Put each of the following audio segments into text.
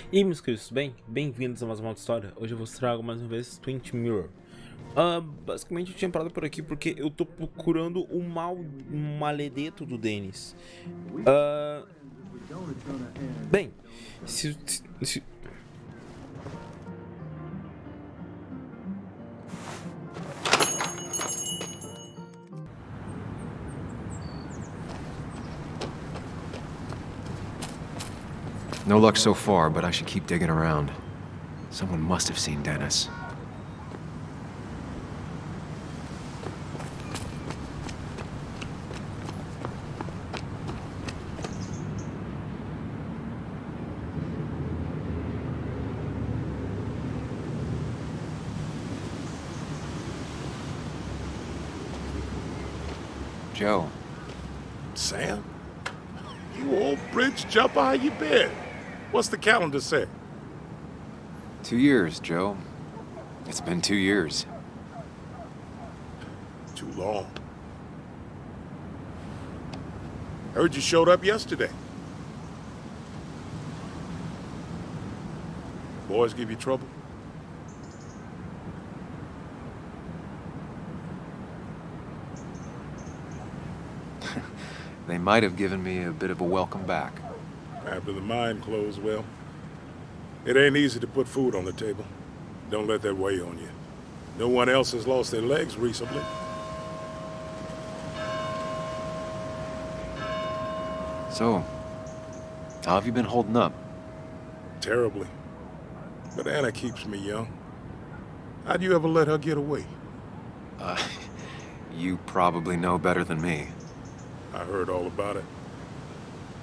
E aí, meus queridos, tudo bem? Bem-vindos a mais uma história. Hoje eu vou trago mais uma vez Twin Mirror. Basicamente eu tinha parado por aqui porque eu tô procurando o maledeto do Dennis. Ah, bem, se... No luck so far, but I should keep digging around. Someone must have seen Dennis. Joe. Sam? You old bridge jumper, how you been? What's the calendar say? 2 years, Joe. It's been 2 years. Too long. Heard you showed up yesterday. Boys give you trouble? They might have given me a bit of a welcome back. After the mine closed, well, it ain't easy to put food on the table. Don't let that weigh on you. No one else has lost their legs recently. So, how have you been holding up? Terribly. But Anna keeps me young. How'd you ever let her get away? Uh, you probably know better than me. I heard all about it.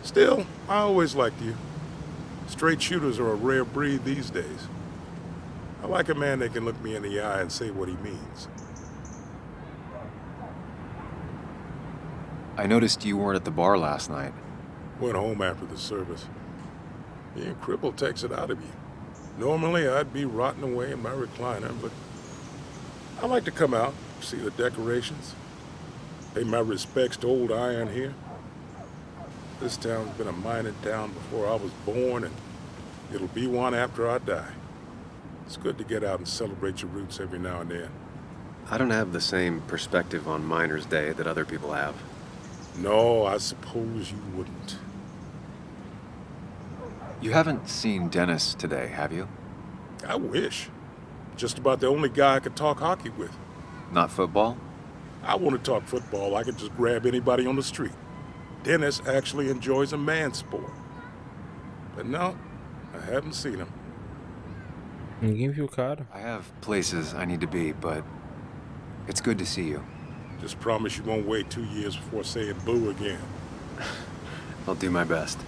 Still, I always liked you. Straight shooters are a rare breed these days. I like a man that can look me in the eye and say what he means. I noticed you weren't at the bar last night. Went home after the service. Being crippled takes it out of you. Normally, I'd be rotting away in my recliner, but I like to come out, see the decorations, pay my respects to old iron here. This town's been a mining town before I was born, and it'll be one after I die. It's good to get out and celebrate your roots every now and then. I don't have the same perspective on Miner's Day that other people have. No, I suppose you wouldn't. You haven't seen Dennis today, have you? I wish. Just about the only guy I could talk hockey with. Not football? I want to talk football. I could just grab anybody on the street. Dennis actually enjoys a man's sport. But no, I haven't seen him. Ninguém viu o cara. I have places I need to be, but it's good to see you. Just promise you won't wait 2 years before saying boo again. I'll do my best.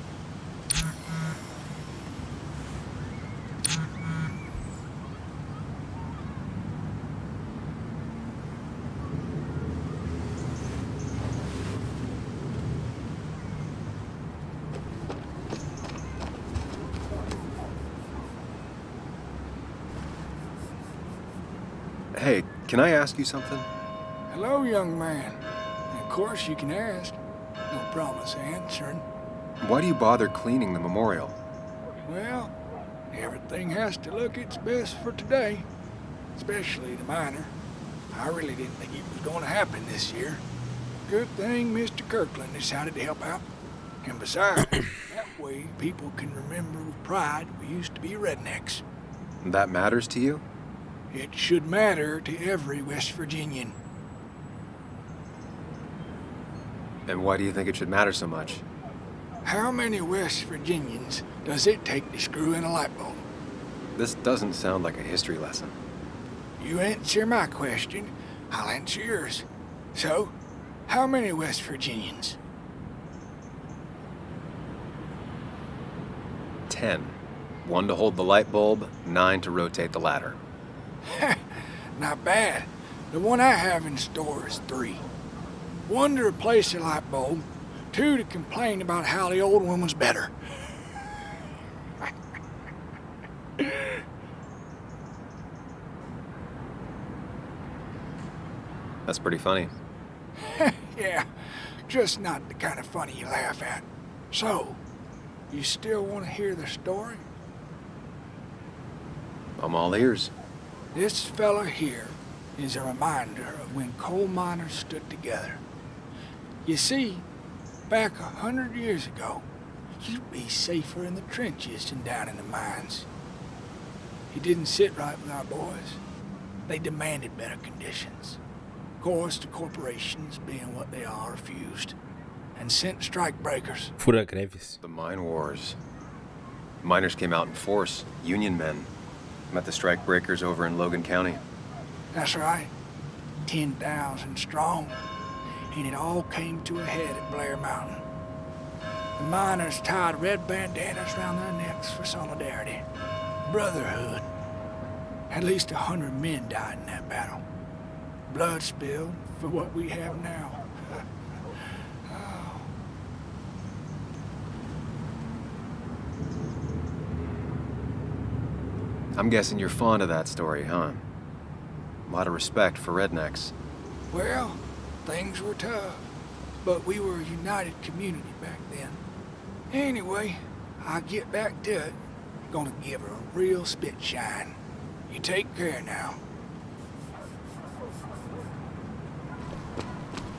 Hey, can I ask you something? Hello, young man. Of course you can ask. No promise answering. Why do you bother cleaning the memorial? Well, everything has to look its best for today. Especially the miner. I really didn't think it was going to happen this year. Good thing Mr. Kirkland decided to help out. And besides, that way people can remember with pride we used to be rednecks. That matters to you? It should matter to every West Virginian. And why do you think it should matter so much? How many West Virginians does it take to screw in a light bulb? This doesn't sound like a history lesson. You answer my question, I'll answer yours. So, how many West Virginians? 10. 1 to hold the light bulb, 9 to rotate the ladder. Not bad. The one I have in store is 3. 1 to replace the light bulb, 2 to complain about how the old one was better. That's pretty funny. Yeah, just not the kind of funny you laugh at. So, you still want to hear the story? I'm all ears. This fella here is a reminder of when coal miners stood together. You see, back 100 years ago, you'd be safer in the trenches than down in the mines. He didn't sit right with our boys. They demanded better conditions. Of course, the corporations, being what they are, refused and sent strike breakers. Fura greves. The mine wars. Miners came out in force. Union men. Met the strike breakers over in Logan County. That's right. 10,000 strong. And it all came to a head at Blair Mountain. The miners tied red bandanas around their necks for solidarity. Brotherhood. At least 100 men died in that battle. Blood spilled for what we have now. Oh. I'm guessing you're fond of that story, huh? A lot of respect for rednecks. Well, things were tough, but we were a united community back then. Anyway, I'll get back to it. Gonna give her a real spit shine. You take care now.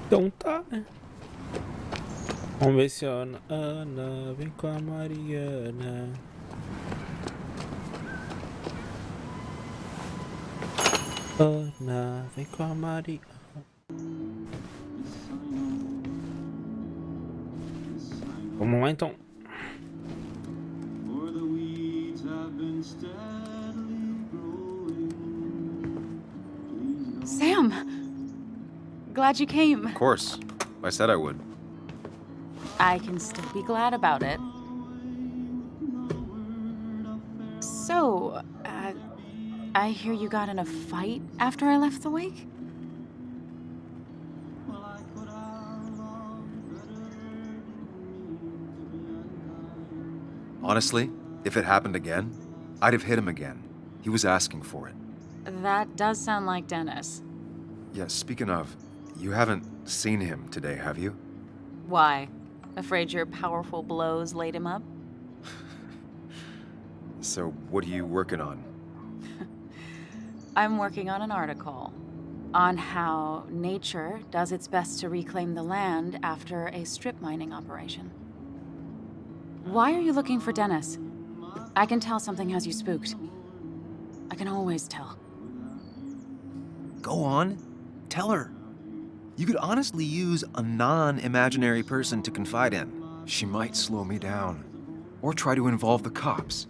Então tá, né? Vamos ver se a Ana vem com a Mariana. Ana vem com a Mariana. Vamos lá então. Sam! Glad you came. Of course. I said I would. I can still be glad about it. So, I hear you got in a fight after I left the wake? Honestly, if it happened again, I'd have hit him again. He was asking for it. That does sound like Dennis. Yeah, speaking of, you haven't seen him today, have you? Why? Afraid your powerful blows laid him up? So, what are you working on? I'm working on an article on how nature does its best to reclaim the land after a strip mining operation. Why are you looking for Dennis? I can tell something has you spooked. I can always tell. Go on. Tell her. You could honestly use a non-imaginary person to confide in. She might slow me down. Or try to involve the cops.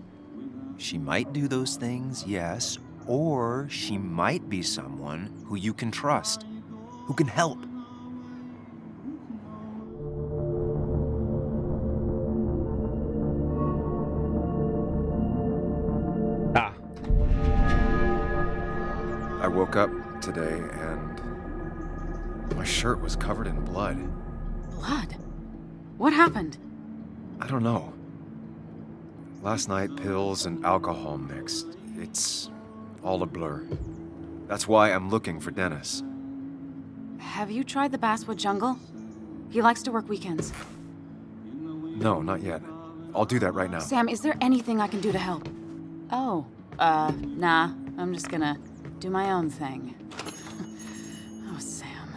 She might do those things, yes, or she might be someone who you can trust, who can help. Tá. I woke up today and my shirt was covered in blood. Blood? What happened? I don't know. Last night, pills and alcohol mixed. It's all a blur. That's why I'm looking for Dennis. Have you tried the Basswood Jungle? He likes to work weekends. No, not yet. I'll do that right now. Sam, is there anything I can do to help? Oh, nah. I'm just gonna do my own thing. Oh, Sam.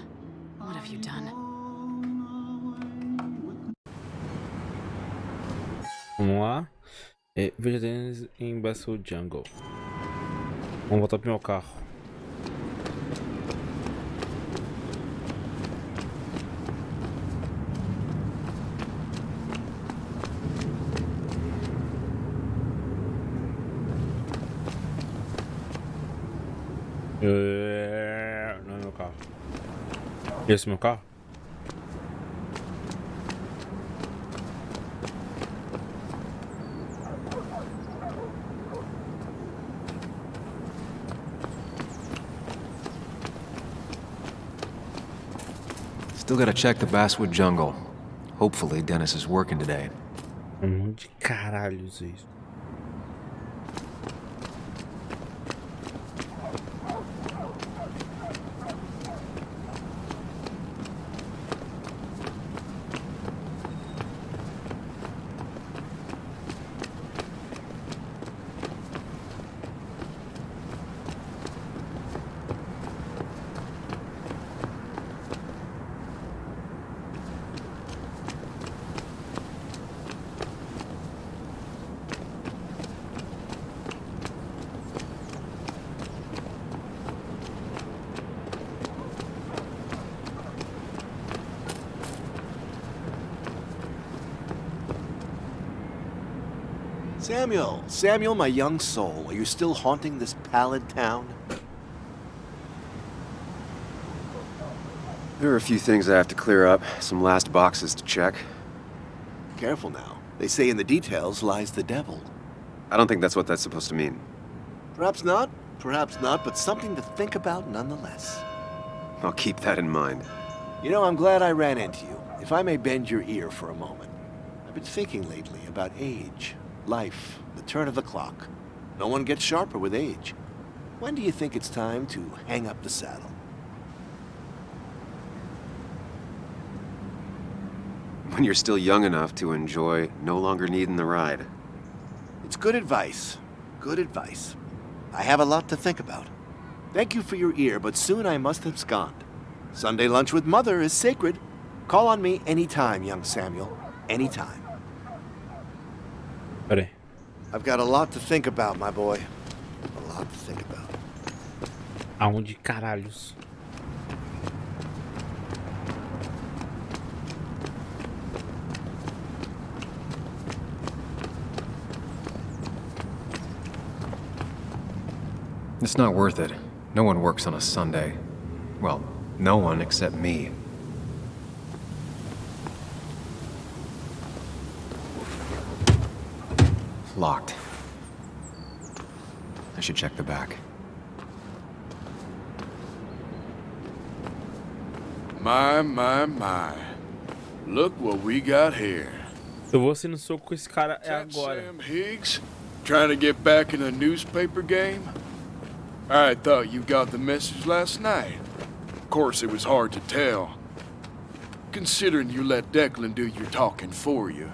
What have you done? Vamos lá. Veja Dennis em Basswood Jungle. Vamos voltar pro meu carro. Não é meu carro. Esse é meu carro? Still gotta check the Basswood Jungle. Hopefully Dennis is working today. Monte de caralhos isso. Samuel, my young soul, are you still haunting this pallid town? There are a few things I have to clear up, some last boxes to check. Careful now. They say in the details lies the devil. I don't think that's what that's supposed to mean. Perhaps not, but something to think about nonetheless. I'll keep that in mind. You know, I'm glad I ran into you, if I may bend your ear for a moment. I've been thinking lately about age, life, the turn of the clock. No one gets sharper with age. When do you think it's time to hang up the saddle? When you're still young enough to enjoy no longer needing the ride. It's good advice. Good advice. I have a lot to think about. Thank you for your ear, but soon I must abscond. Sunday lunch with Mother is sacred. Call on me anytime, young Samuel. Anytime. Pera aí. I've got a lot to think about, my boy. A lot to think about. Aonde caralhos? It's not worth it. No one works on a Sunday. Well, no one except me. Locked. I should check the back. My. Look what we got here. Eu vou ser no soco com esse cara é That agora. Sam Higgs trying to get back in a newspaper game? I thought you got the message last night. Of course, it was hard to tell, considering you let Declan do your talking for you.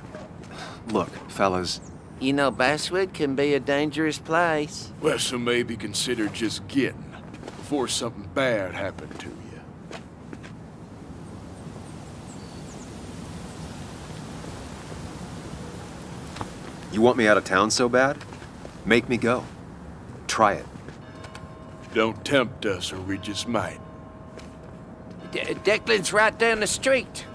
Look, fellas, You know, Basswood can be a dangerous place. Well, so maybe consider just getting before something bad happened to you. you want me out of town so bad? Make me go. Try it. Don't tempt us or we just might. Declan's right down the street.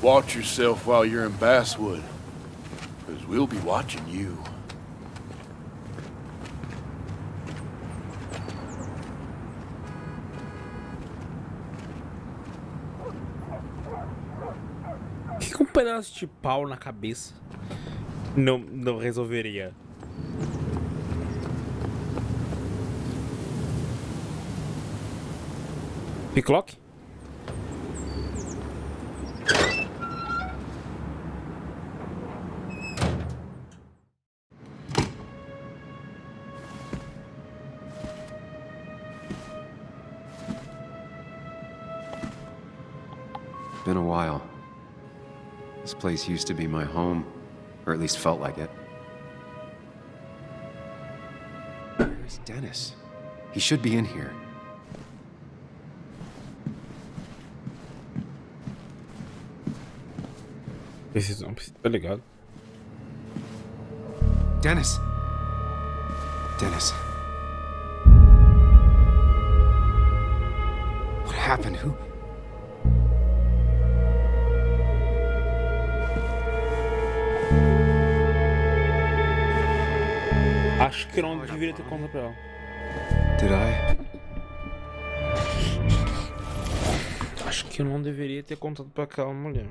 Watch yourself while you're in Basswood, because we'll be watching you. Que com um pedaço de pau na cabeça não resolveria? Picklock? Been a while. This place used to be my home, or at least felt like it. Where's Dennis? He should be in here. Não precisa, tá ligado? Dennis! Dennis. What happened? Who? Acho que eu não deveria ter contado pra ela. Did I? Acho que eu não deveria ter contado pra aquela mulher.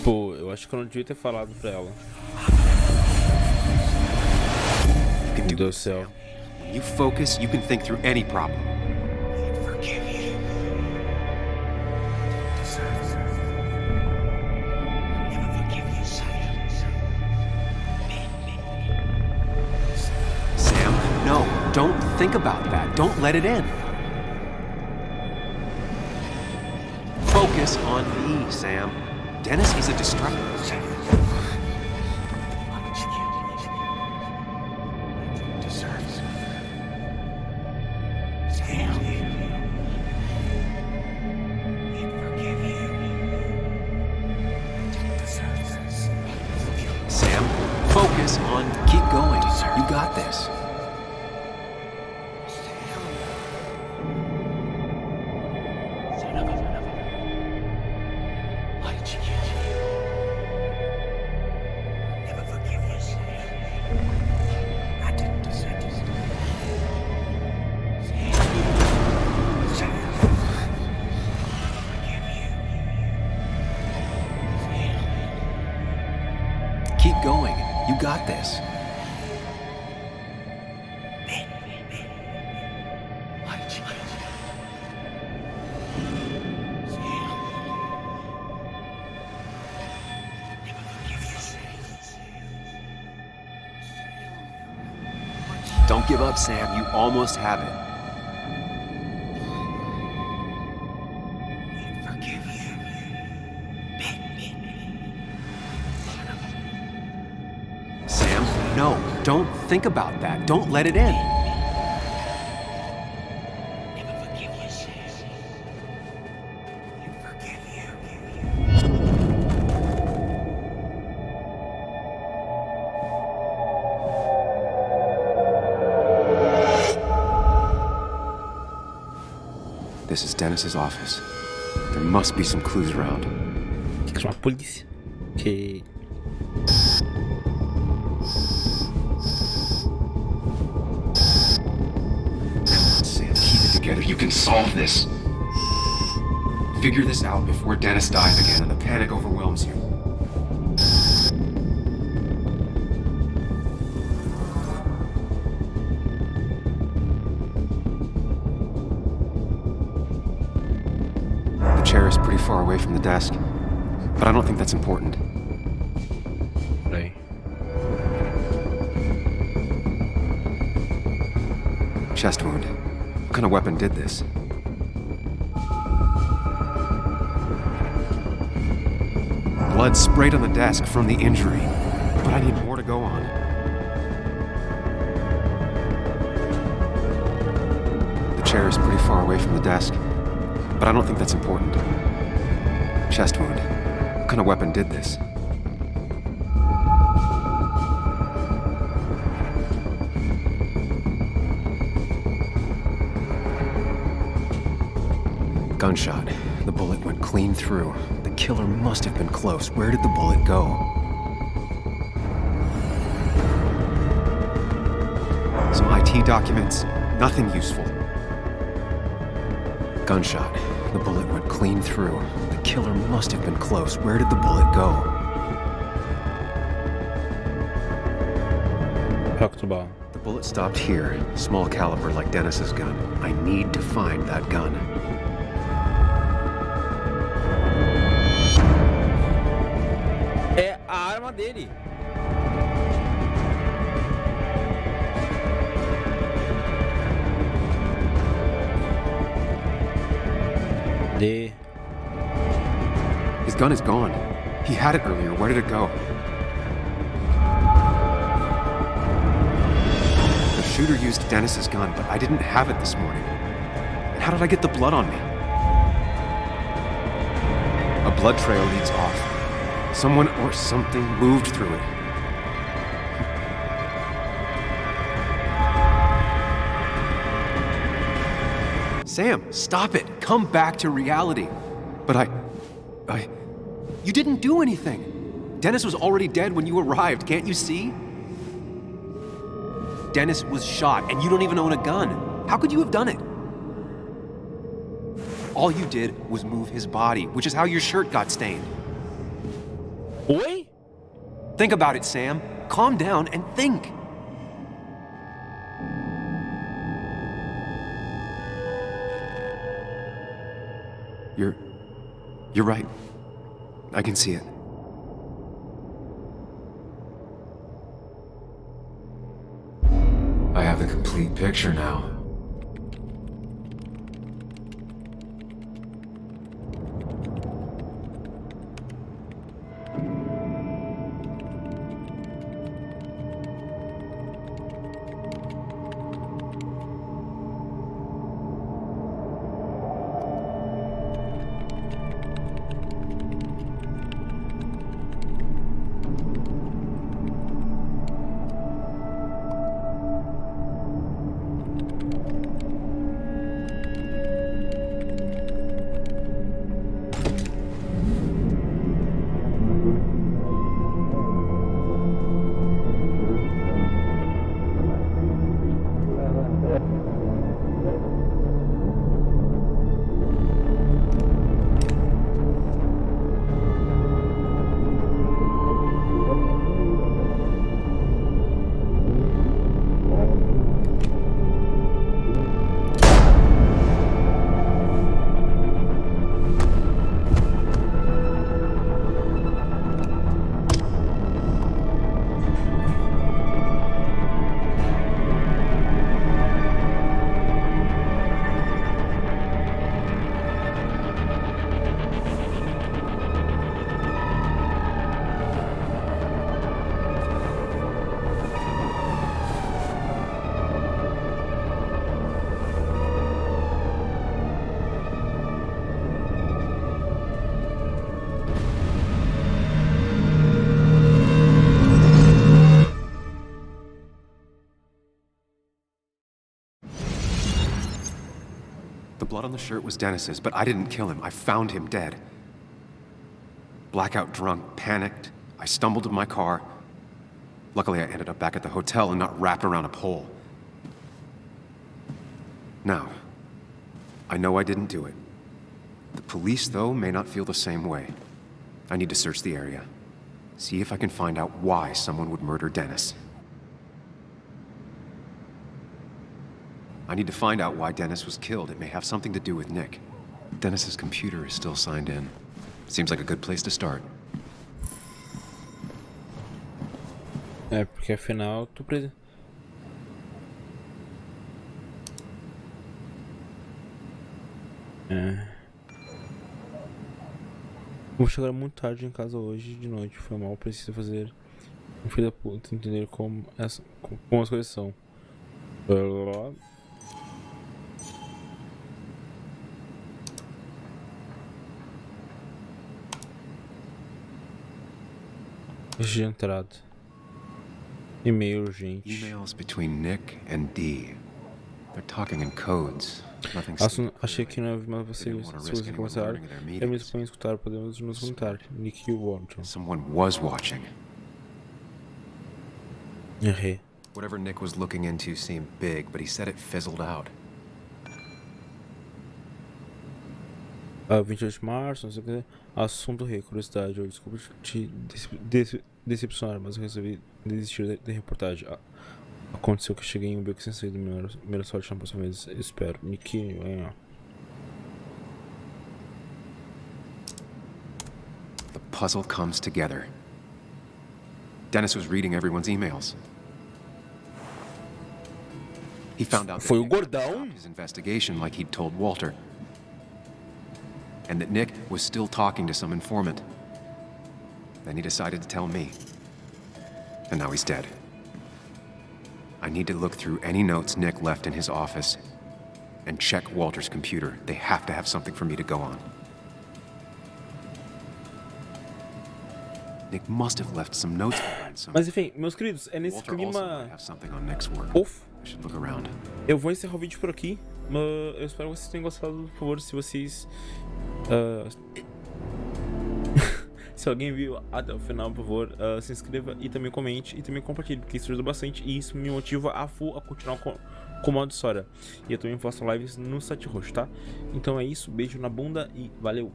Pô, eu acho que eu não devia ter falado pra ela. Meu Deus do céu. When you focus, you can think through any problem. Sam, no, don't think about that. Don't let it in. Focus on me, Sam. Dennis is a distraction. got this. Keep going. You got this. Don't give up, Sam. You almost have it. Sam, no. Don't think about that. Don't let it in. This is Dennis's office. There must be some clues around. Tem que chamar a polícia. Que... Sam, keep it together. You can solve this. Figure this out before Dennis dies again and the panic overwhelms you. The chair is pretty far away from the desk, but I don't think that's important. Peraí. Chest wound. What kind of weapon did this? Blood sprayed on the desk from the injury, but I need more to go on. The chair is pretty far away from the desk, but I don't think that's important. Chest wound. What kind of weapon did this? Gunshot. The bullet went clean through. The killer must have been close. Where did the bullet go? Some IT documents. Nothing useful. Gunshot. The bullet went clean through. The killer must have been close. Where did the bullet go? Rocketball. The bullet stopped here. Small caliber like Dennis's gun. I need to find that gun. É a arma dele. His gun is gone. He had it earlier. Where did it go? The shooter used Dennis's gun, but I didn't have it this morning. And how did I get the blood on me? A blood trail leads off. Someone or something moved through it. Sam, stop it. Come back to reality. But you didn't do anything. Dennis was already dead when you arrived, can't you see? Dennis was shot, and you don't even own a gun. How could you have done it? All you did was move his body, which is how your shirt got stained. Oi? Think about it, Sam. Calm down and think. You're right. I can see it. I have the complete picture now. The blood on the shirt was Dennis's, but I didn't kill him. I found him dead. Blackout drunk, panicked. I stumbled to my car. Luckily, I ended up back at the hotel and not wrapped around a pole. Now, I know I didn't do it. The police, though, may not feel the same way. I need to search the area. See if I can find out why someone would murder Dennis. I need to find out why Dennis was killed. It may have something to do with Nick. Dennis's computer is still signed in. Seems like a good place to start. É, porque afinal tu precisa. Vou chegar muito tarde em casa hoje de noite. Foi mal, preciso fazer um filho da puta entender como as coisas são. De entrada. E-mail urgente. Emails between Nick and Dee. They're talking in codes. Achei que não havia mais vocês. Se você começar, é mesmo para escutar, podemos nos juntar. Nick e o Walton. Someone was watching. Errei. Whatever Nick was looking into seemed big, but he said it fizzled out. 28 de março, não sei o que. Assunto rei, curiosidade. Eu desculpa te decepcionar, mas eu resolvi desistir da reportagem. Aconteceu que eu cheguei em um beco sem saída. Melhor sorte na próxima vez. Eu espero. Nick. The puzzle comes together. Dennis was reading everyone's emails. He found out that Foi o Nick had gordão? stopped his investigation like he'd told Walter. And that Nick was still talking to some informant. Then he decided to tell me. And now he's dead. I need to look through any notes Nick left in his office and check Walter's computer. They have to have something for me to go on. Nick must have left some notes behind somewhere. Mas enfim, meus queridos, é nesse Walter also might clima have something on Nick's work. off. I should look around. Eu vou encerrar o vídeo por aqui. Eu espero que vocês tenham gostado. Por favor, se vocês. Se alguém viu até o final, por favor, se inscreva e também comente e também compartilhe, porque isso ajuda bastante e isso me motiva a continuar com o modo história. E eu também faço lives no site roxo, tá? Então é isso, beijo na bunda e valeu!